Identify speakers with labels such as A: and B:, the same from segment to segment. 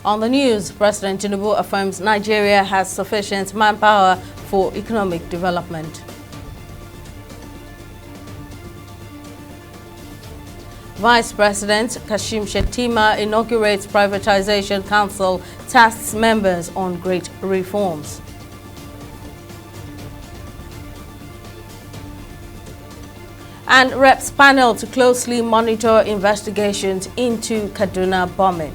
A: On the news, President Tinubu affirms Nigeria has sufficient manpower for economic development. Vice President Kashim Shettima inaugurates Privatization Council, tasks members on great reforms. And reps panel to closely monitor investigations into Kaduna bombing.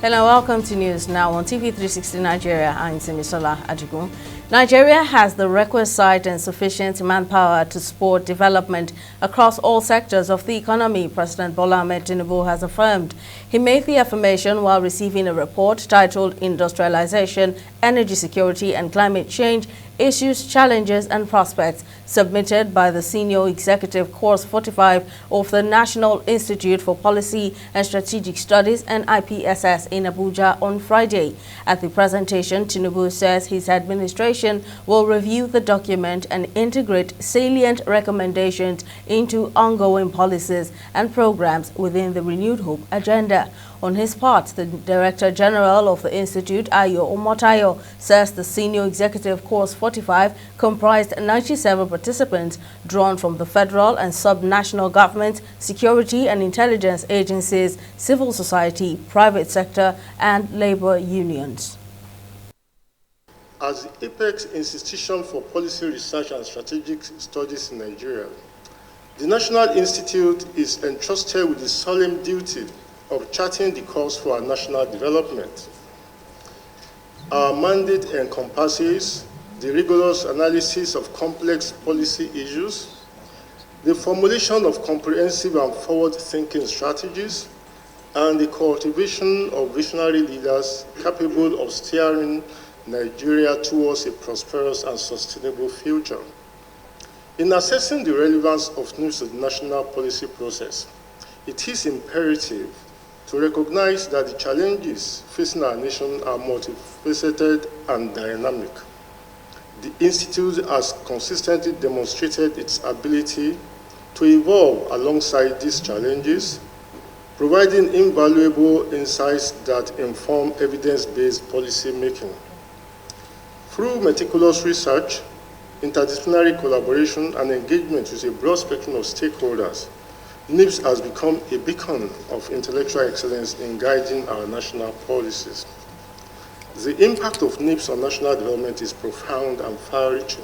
A: Hello, welcome to News Now on TV360 Nigeria. I'm Simisola Adigun. Nigeria has the requisite and sufficient manpower to support development across all sectors of the economy, President Bola Ahmed Tinubu has affirmed. He made the affirmation while receiving a report titled Industrialization, Energy Security and Climate Change, Issues, Challenges and Prospects, submitted by the Senior Executive Course 45 of the National Institute for Policy and Strategic Studies and IPSS in Abuja on Friday. At the presentation, Tinubu says his administration will review the document and integrate salient recommendations into ongoing policies and programs within the Renewed Hope agenda. On his part, the Director General of the Institute, Ayo Omotayo, says the Senior Executive Course 45 comprised 97 participants drawn from the federal and sub-national government, security and intelligence agencies, civil society, private sector, and labor unions.
B: As the apex institution for policy research and strategic studies in Nigeria, the National Institute is entrusted with the solemn duty of charting the course for our national development. Our mandate encompasses the rigorous analysis of complex policy issues, the formulation of comprehensive and forward-thinking strategies, and the cultivation of visionary leaders capable of steering Nigeria towards a prosperous and sustainable future. In assessing the relevance of news to the national policy process, it is imperative to recognize that the challenges facing our nation are multifaceted and dynamic. The Institute has consistently demonstrated its ability to evolve alongside these challenges, providing invaluable insights that inform evidence-based policy making. Through meticulous research, interdisciplinary collaboration, and engagement with a broad spectrum of stakeholders, NIPS has become a beacon of intellectual excellence in guiding our national policies. The impact of NIPS on national development is profound and far-reaching.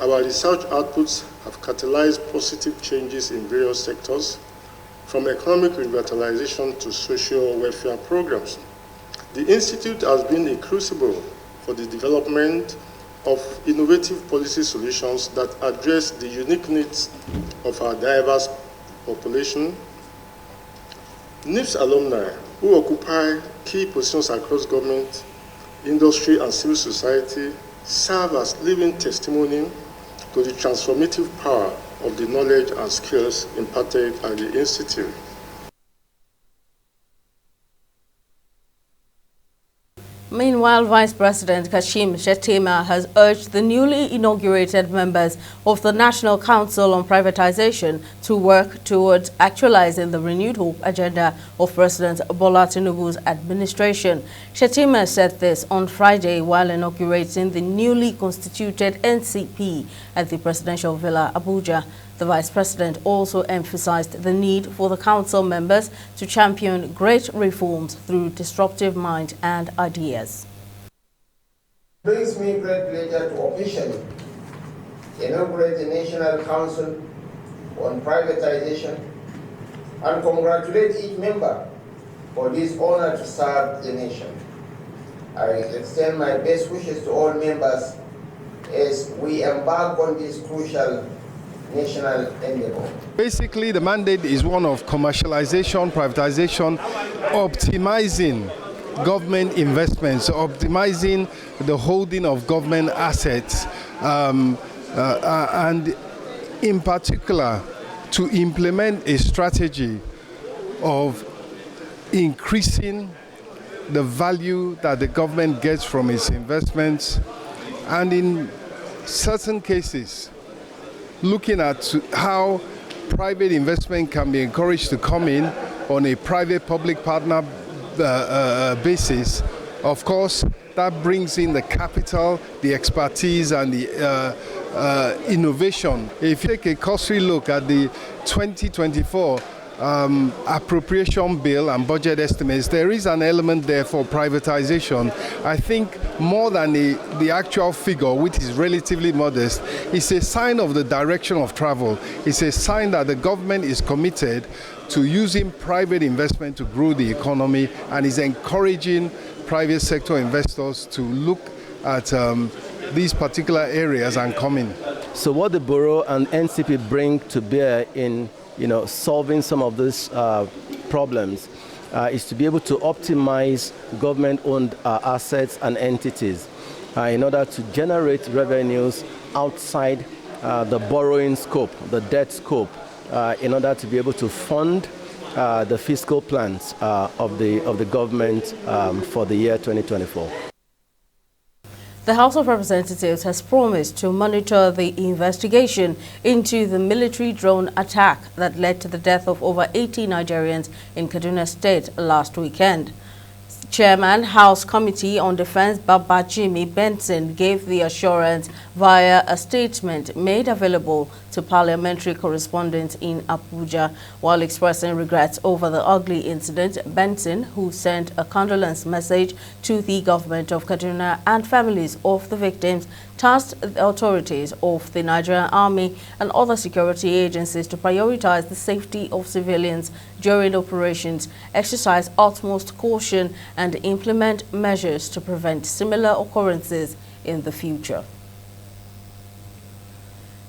B: Our research outputs have catalyzed positive changes in various sectors, from economic revitalization to social welfare programs. The Institute has been a crucible for the development of innovative policy solutions that address the unique needs of our diverse population. NIPS alumni, who occupy key positions across government, industry, and civil society, serve as living testimony to the transformative power of the knowledge and skills imparted at the Institute.
A: Meanwhile, Vice President Kashim Shettima has urged the newly inaugurated members of the National Council on Privatization to work towards actualizing the Renewed Hope agenda of President Bola Tinubu's administration. Shettima said this on Friday while inaugurating the newly constituted NCP at the Presidential Villa, Abuja. The Vice President also emphasized the need for the Council members to champion great reforms through disruptive mind and ideas.
C: It brings me great pleasure to officially inaugurate the National Council on Privatization and congratulate each member for this honor to serve the nation. I extend my best wishes to all members as we embark on this crucial national endeavor.
D: Basically, the mandate is one of commercialization, privatization, optimizing government investments, optimizing the holding of government assets, and in particular, to implement a strategy of increasing the value that the government gets from its investments, and in certain cases, looking at how private investment can be encouraged to come in on a private-public partner basis, of course, that brings in the capital, the expertise, and the innovation. If you take a cursory look at the 2024 appropriation bill and budget estimates, there is an element there for privatization. I think more than the actual figure, which is relatively modest, it's a sign of the direction of travel. It's a sign that the government is committed to using private investment to grow the economy and is encouraging private sector investors to look at these particular areas and come in.
E: So what the Bureau and NCP bring to bear in solving some of these problems is to be able to optimize government-owned assets and entities in order to generate revenues outside the borrowing scope, the debt scope, in order to be able to fund the fiscal plans of the government for the year 2024.
A: The House of Representatives has promised to monitor the investigation into the military drone attack that led to the death of over 80 Nigerians in Kaduna State last weekend. Chairman, House Committee on Defense Babajimi Benson gave the assurance via a statement made available to parliamentary correspondents in Abuja. While expressing regrets over the ugly incident, Benson, who sent a condolence message to the government of Kaduna and families of the victims, tasked the authorities of the Nigerian Army and other security agencies to prioritize the safety of civilians during operations, exercise utmost caution, and implement measures to prevent similar occurrences in the future.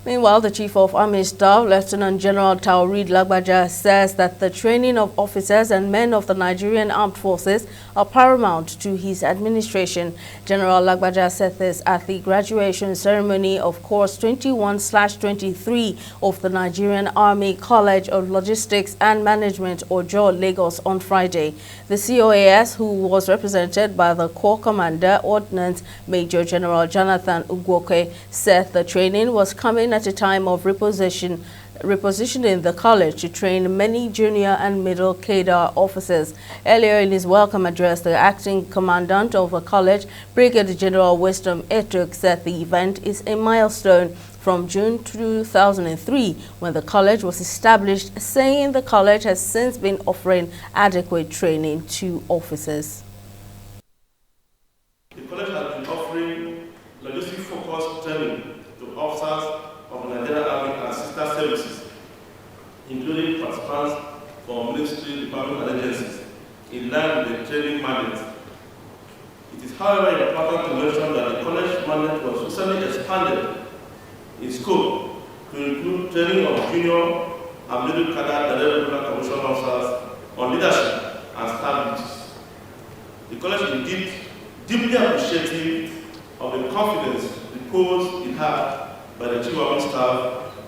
A: Meanwhile, the Chief of Army Staff, Lieutenant General Taoreed Lagbaja, says that the training of officers and men of the Nigerian Armed Forces are paramount to his administration. General Lagbaja said this at the graduation ceremony of Course 21/23 of the Nigerian Army College of Logistics and Management, Ojo, Lagos, on Friday. The COAS, who was represented by the Corps Commander, Ordnance Major General Jonathan Ugwoke, said the training was coming at a time of repositioning the college to train many junior and middle cadre officers. Earlier in his welcome address, the acting commandant of the college, Brigadier General Wisdom Etuk, said the event is a milestone from June 2003 when the college was established, saying the college has since been offering adequate training to officers.
F: The college has been offering logistic-focused training to officers of the Nigerian Army and sister services, including participants from military departments and agencies, in line with the training mandate. It is, however, important to mention that the college mandate was recently expanded in scope to include training of junior and middle cadre regular commission officers on leadership and staff duties. The college is indeed deeply appreciative of the confidence reposed in her by the Chief of Army Staff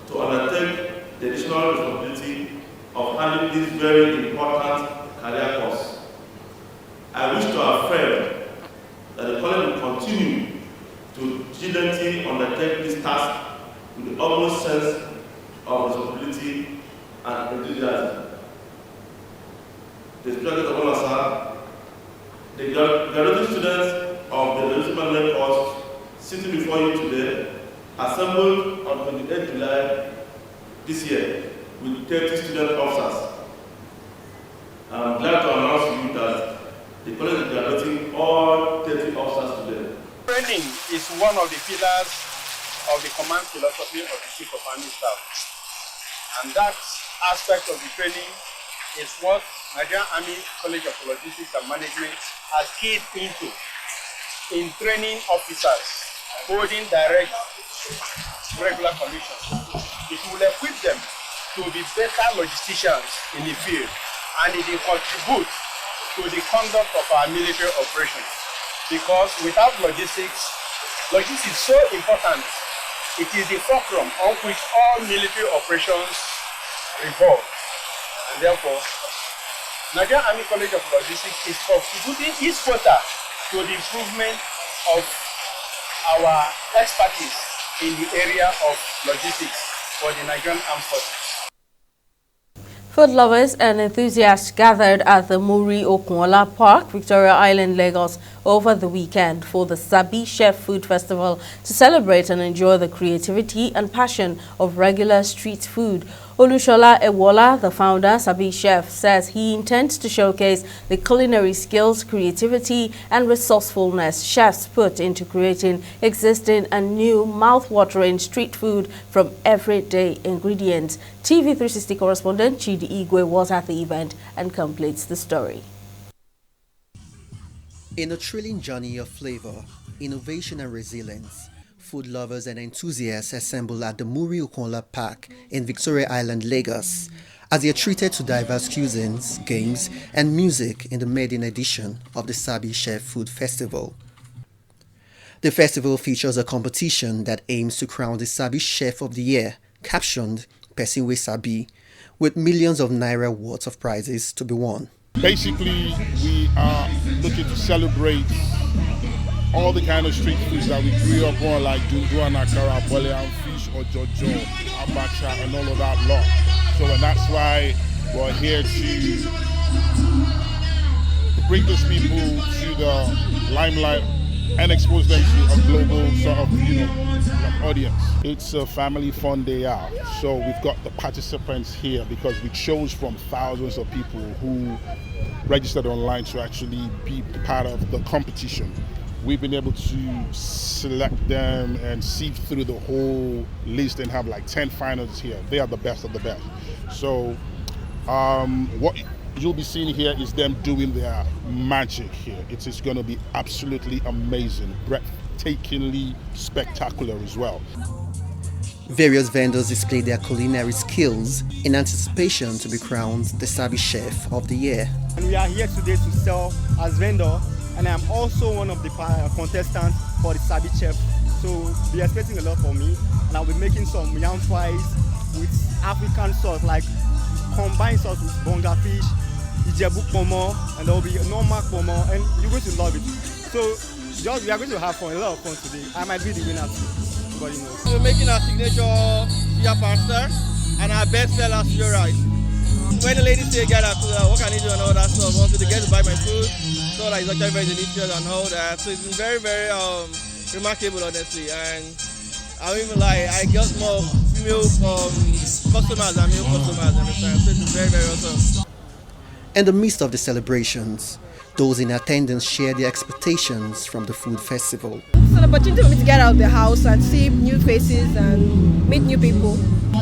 F: to undertake the additional responsibility of handling this very important career course. I wish to affirm that the college will continue to diligently undertake this task with the utmost sense of responsibility and enthusiasm. The President of Honor, the graduating students of the Logistic Management course sitting before you today assembled on 28 July this year with 30 student officers. I'm glad to announce to you that the college is graduating all 30 officers today.
G: Training is one of the pillars of the command philosophy of the Chief of Army Staff. And that aspect of the training is what Nigerian Army College of Logistics and Management has keyed into in training officers holding direct regular commissions. It will equip them to be better logisticians in the field, and it will contribute to the conduct of our military operations. Because without logistics is so important. It is the fulcrum on which all military operations revolve. And therefore, Nigerian Army College of Logistics is contributing its quota to the improvement of our expertise in the area of logistics for the Nigerian Armed Forces.
A: Food lovers and enthusiasts gathered at the Muri Okunola Park, Victoria Island, Lagos, over the weekend for the Sabi Chef Food Festival to celebrate and enjoy the creativity and passion of regular street food. Olushola Ewola, the founder, Sabi Chef, says he intends to showcase the culinary skills, creativity and resourcefulness chefs put into creating existing and new mouth-watering street food from everyday ingredients. TV360 correspondent Chidi Igwe was at the event and completes the story.
H: In a thrilling journey of flavor, innovation and resilience, food lovers and enthusiasts assemble at the Muri Okunola Park in Victoria Island, Lagos, as they are treated to diverse cuisines, games, and music in the maiden edition of the Sabi Chef Food Festival. The festival features a competition that aims to crown the Sabi Chef of the Year, captioned Person We Sabi, with millions of naira worth of prizes to be won.
I: Basically, we are looking to celebrate all the kind of street foods that we grew up on, like dundu and akara, bolean fish, or jojo, abacha, and all of that lot. So, and that's why we're here to bring those people to the limelight and expose them to a global sort of, audience. It's a family fun day out. So we've got the participants here because we chose from thousands of people who registered online to actually be part of the competition. We've been able to select them and sieve through the whole list and have like 10 finalists here. They are the best of the best. So what you'll be seeing here is them doing their magic here. It is going to be absolutely amazing, breathtakingly spectacular as well.
H: Various vendors display their culinary skills in anticipation to be crowned the Sabi Chef of the Year.
J: And we are here today to sell as vendor, and I'm also one of the contestants for the Sabi Chef. So be expecting a lot from me, and I'll be making some yam fries with African sauce, like combined sauce with bonga fish, Ijebu pomo, and there will be normal pomo, and you're going to love it. So we are going to have fun, a lot of fun today. I might be the winner too. Nobody knows.
K: We're making our signature suya pasta and our best seller suya rice. When the ladies say get our food, what can I do and all that stuff, also they get to buy my food, so that it's actually very delicious and all that. So it's been very, very remarkable, honestly. And I don't even lie, I got more female customers than male customers, understand? So it's very, very awesome.
H: In the midst of the celebrations, those in attendance share their expectations from the food festival.
L: It's an opportunity for me to get out of the house and see new faces and meet new people.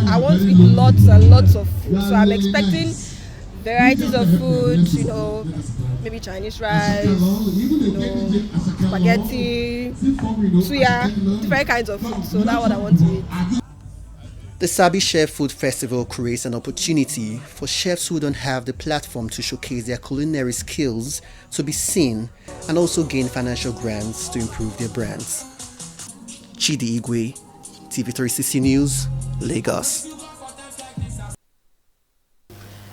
L: I want to eat lots and lots of food, so I'm expecting varieties of food, maybe Chinese rice, spaghetti, suya, different kinds of food. So that's what I want to eat.
H: The Sabi Chef Food Festival creates an opportunity for chefs who don't have the platform to showcase their culinary skills to be seen and also gain financial grants to improve their brands. Chidi Igwe, TV360 News, Lagos.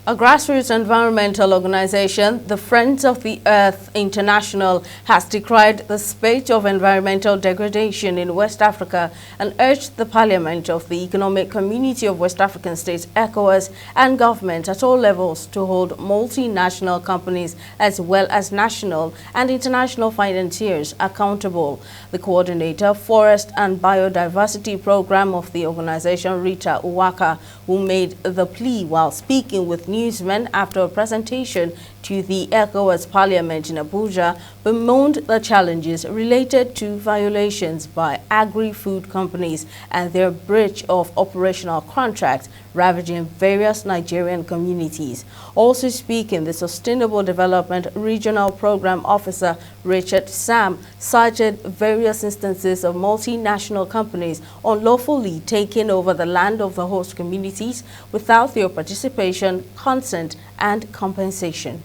A: A grassroots environmental organization, the Friends of the Earth International, has decried the spate of environmental degradation in West Africa and urged the Parliament of the Economic Community of West African States, ECOWAS, and government at all levels to hold multinational companies as well as national and international financiers accountable. The coordinator, Forest and Biodiversity Program of the organization, Rita Uwaka, who made the plea while speaking with newsmen after a presentation to the ECOWAS Parliament in Abuja, bemoaned the challenges related to violations by agri-food companies and their breach of operational contracts ravaging various Nigerian communities. Also speaking, the Sustainable Development Regional Program Officer Richard Sam cited various instances of multinational companies unlawfully taking over the land of the host communities without their participation, consent, and compensation.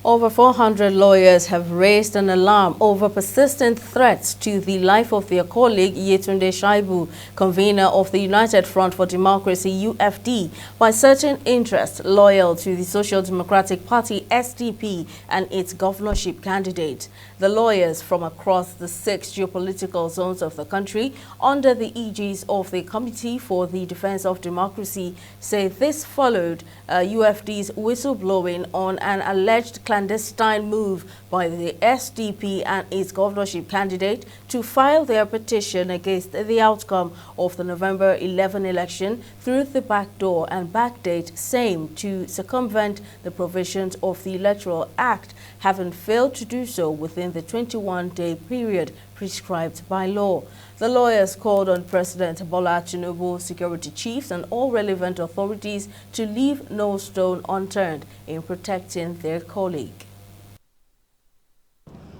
A: Over 400 lawyers have raised an alarm over persistent threats to the life of their colleague Yetunde Shaibu, convener of the United Front for Democracy (UFD), by certain interests loyal to the Social Democratic Party (SDP) and its governorship candidate. The lawyers from across the 6 geopolitical zones of the country, under the aegis of the Committee for the Defense of Democracy, say this followed UFD's whistleblowing on an alleged clandestine move by the SDP and its governorship candidate to file their petition against the outcome of the November 11 election through the back door and backdate same to circumvent the provisions of the Electoral Act, having failed to do so within the 21-day period prescribed by law. The lawyers called on President Bola Tinubu, security chiefs and all relevant authorities to leave no stone unturned in protecting their colleague.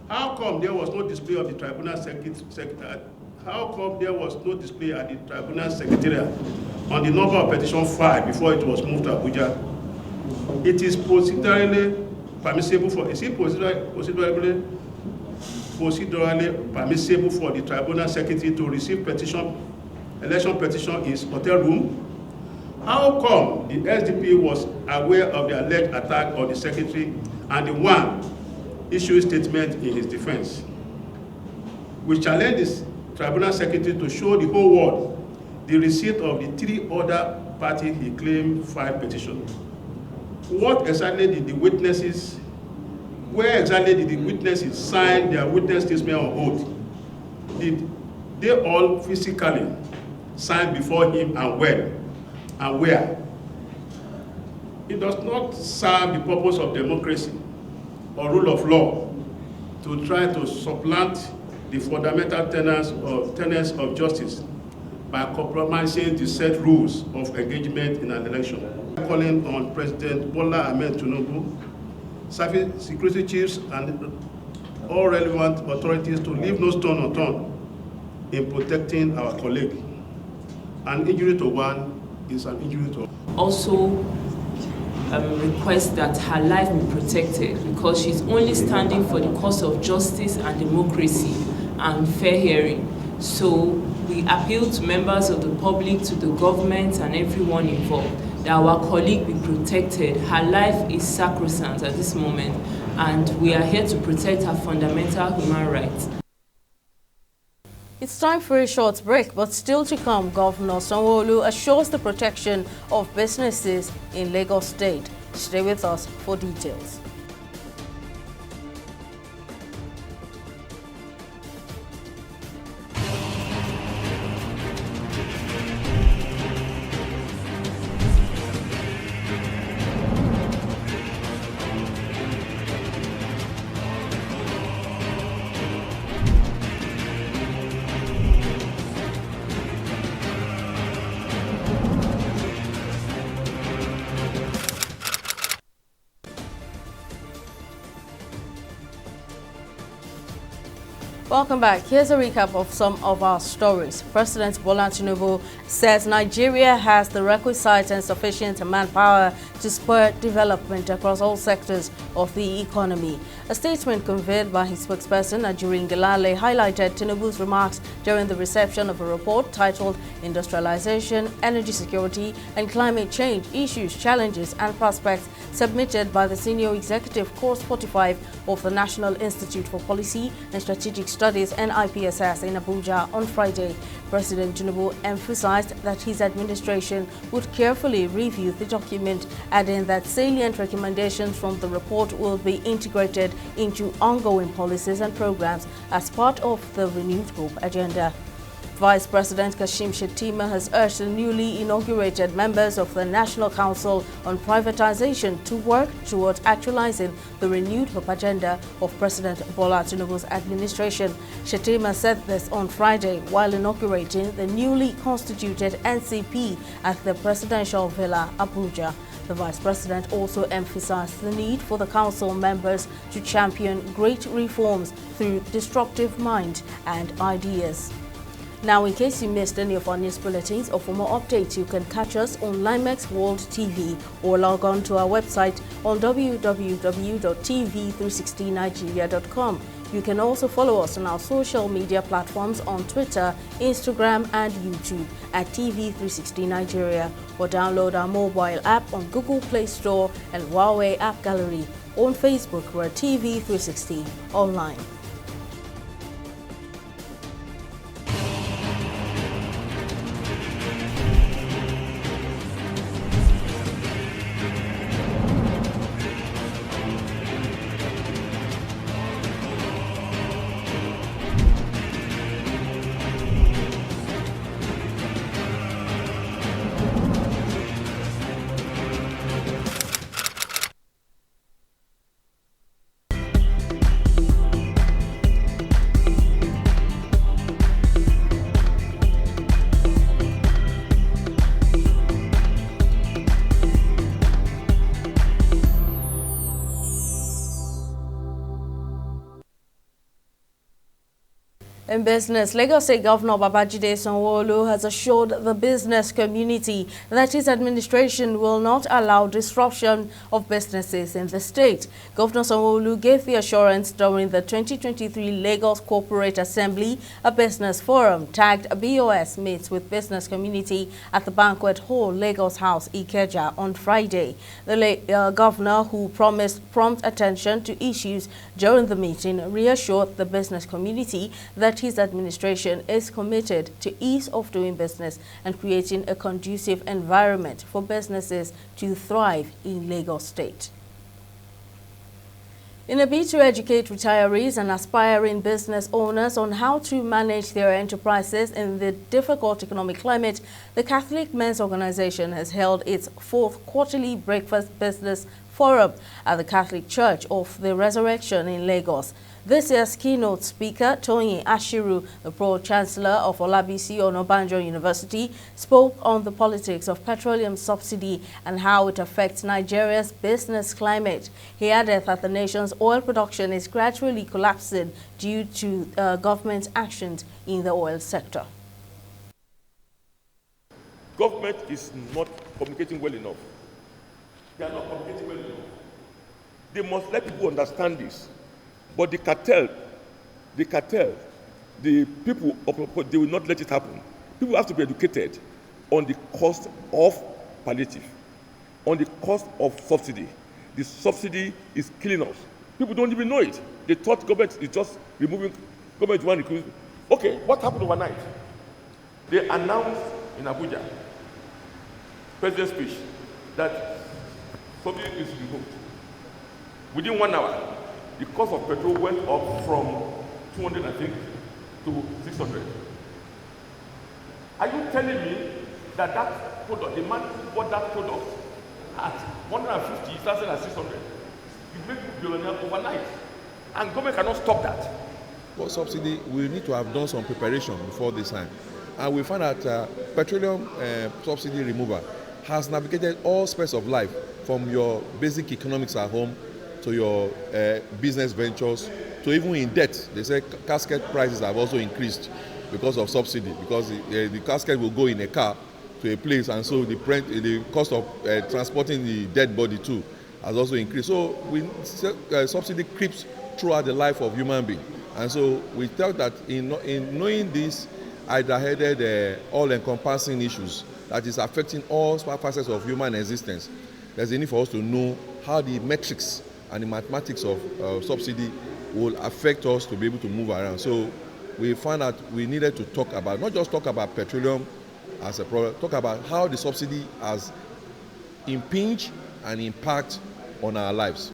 F: How come there was no display of the tribunal How come there was no display at the tribunal secretariat on the number of petitions filed before it was moved to Abuja? It is procedurally permissible for procedurally permissible for the tribunal secretary to receive election petition in his hotel room. How come the SDP was aware of the alleged attack on the secretary and the one issued statement in his defense? We challenge this tribunal secretary to show the whole world the receipt of the 3 other parties he claimed filed petition. What exactly did the witnesses Where exactly did the witnesses sign their witness statement on oath? Did they all physically sign before him, and when and where? It does not serve the purpose of democracy or rule of law to try to supplant the fundamental tenets of justice by compromising the set rules of engagement in an election. Calling on President Bola Ahmed Tinubu, security chiefs and all relevant authorities to leave no stone unturned in protecting our colleague. An injury to one is an injury to all.
M: Also request that her life be protected because she's only standing for the cause of justice and democracy and fair hearing. So we appeal to members of the public, to the government and everyone involved that our colleague be protected. Her life is sacrosanct at this moment, and we are here to protect her fundamental human rights.
A: It's time for a short break, but still to come, Governor Sanwo-Olu assures the protection of businesses in Lagos State. Stay with us for details. Welcome back. Here's a recap of some of our stories. President Bola Tinubu says Nigeria has the requisite and sufficient manpower to spur development across all sectors of the economy. A statement conveyed by his spokesperson, Ajuri Ngelale, highlighted Tinubu's remarks during the reception of a report titled Industrialization, Energy Security and Climate Change Issues, Challenges and Prospects, submitted by the Senior Executive Course 45 of the National Institute for Policy and Strategic Studies (NIPSS) in Abuja on Friday. President Tinubu emphasized that his administration would carefully review the document, adding that salient recommendations from the report will be integrated into ongoing policies and programs as part of the renewed hope agenda. Vice President Kashim Shettima has urged the newly inaugurated members of the National Council on Privatization to work towards actualizing the renewed hope agenda of President Bola Tinubu's administration. Shettima said this on Friday while inaugurating the newly constituted NCP at the Presidential Villa, Abuja. The Vice President also emphasized the need for the Council members to champion great reforms through disruptive mind and ideas. Now, in case you missed any of our news bulletins or for more updates, you can catch us on Limex World TV or log on to our website on www.tv360nigeria.com. You can also follow us on our social media platforms on Twitter, Instagram and YouTube at TV360 Nigeria, or download our mobile app on Google Play Store and Huawei App Gallery. On Facebook, we're TV360 Online. In business, Lagos State Governor Babajide Sanwo-Olu has assured the business community that his administration will not allow disruption of businesses in the state. Governor Sanwo-Olu gave the assurance during the 2023 Lagos Corporate Assembly, a business forum tagged BOS meets with business community at the Banquet Hall, Lagos House, Ikeja on Friday. The governor, who promised prompt attention to issues during the meeting, reassured the business community that his administration is committed to ease of doing business and creating a conducive environment for businesses to thrive in Lagos State. In a bid to educate retirees and aspiring business owners on how to manage their enterprises in the difficult economic climate, the Catholic Men's Organization has held its 4th quarterly breakfast business forum at the Catholic Church of the Resurrection in Lagos. This year's keynote speaker, Toyin Ashiru, the Pro-Chancellor of Olabisi Onabanjo University, spoke on the politics of petroleum subsidy and how it affects Nigeria's business climate. He added that the nation's oil production is gradually collapsing due to government actions in the oil sector.
N: Government is not communicating well enough. They are not communicating well enough. They must let people understand this. But the cartel, the people, they will not let it happen. People have to be educated on the cost of palliative, on the cost of subsidy. The subsidy is killing us. People don't even know it. They thought government is just removing, government one recruitment. Okay, what happened overnight? They announced in Abuja, President's speech, that subsidy is removed. Within 1 hour, the cost of petrol went up from 200, I think, to 600. Are you telling me that that product, the man who bought that product at 150, started at 600? You make billionaire overnight, and government cannot stop that.
O: For subsidy, we need to have done some preparation before this time. And we found that petroleum subsidy removal has navigated all aspects of life, from your basic economics at home to your business ventures, to even in debt. They say casket prices have also increased because of subsidy, because the casket will go in a car to a place, and so the cost of transporting the dead body too has also increased. So subsidy creeps throughout the life of human being, and so we felt that in knowing these hydra-headed, all-encompassing issues that is affecting all facets of human existence, there's a need for us to know how the metrics and the mathematics of subsidy will affect us to be able to move around. So we found that we needed to talk about, not just talk about petroleum as a problem, talk about how the subsidy has impinged and impact on our lives.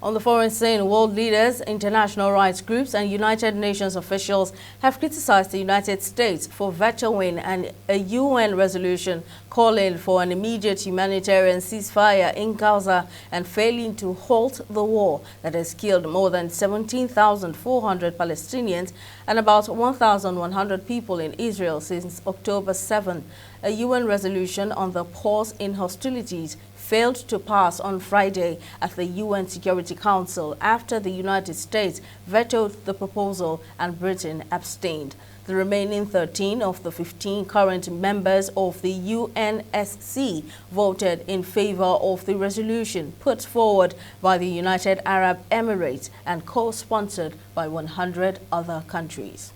A: On the foreign scene, world leaders, international rights groups and United Nations officials have criticized the United States for vetoing a UN resolution calling for an immediate humanitarian ceasefire in Gaza and failing to halt the war that has killed more than 17,400 Palestinians and about 1,100 people in Israel since October 7. A UN resolution on the pause in hostilities failed to pass on Friday at the UN Security Council after the United States vetoed the proposal and Britain abstained. The remaining 13 of the 15 current members of the UNSC voted in favor of the resolution put forward by the United Arab Emirates and co-sponsored by 100 other countries.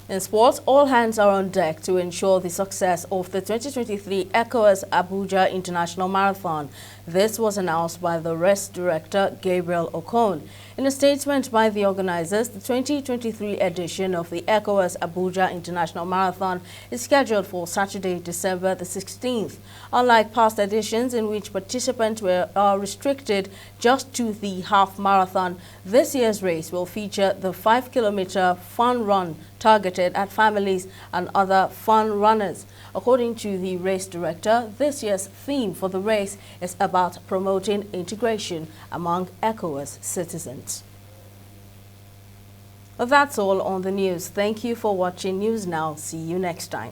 A: In sports, all hands are on deck to ensure the success of the 2023 ECOWAS Abuja International Marathon. This was announced by the race director, Gabriel Okon. In a statement by the organizers, the 2023 edition of the ECOWAS Abuja International Marathon is scheduled for Saturday, December the 16th. Unlike past editions in which participants are restricted just to the half marathon, this year's race will feature the 5-kilometer fun run targeted at families and other fun runners. According to the race director, this year's theme for the race is about promoting integration among ECOWAS citizens. Well, that's all on the news. Thank you for watching News Now. See you next time.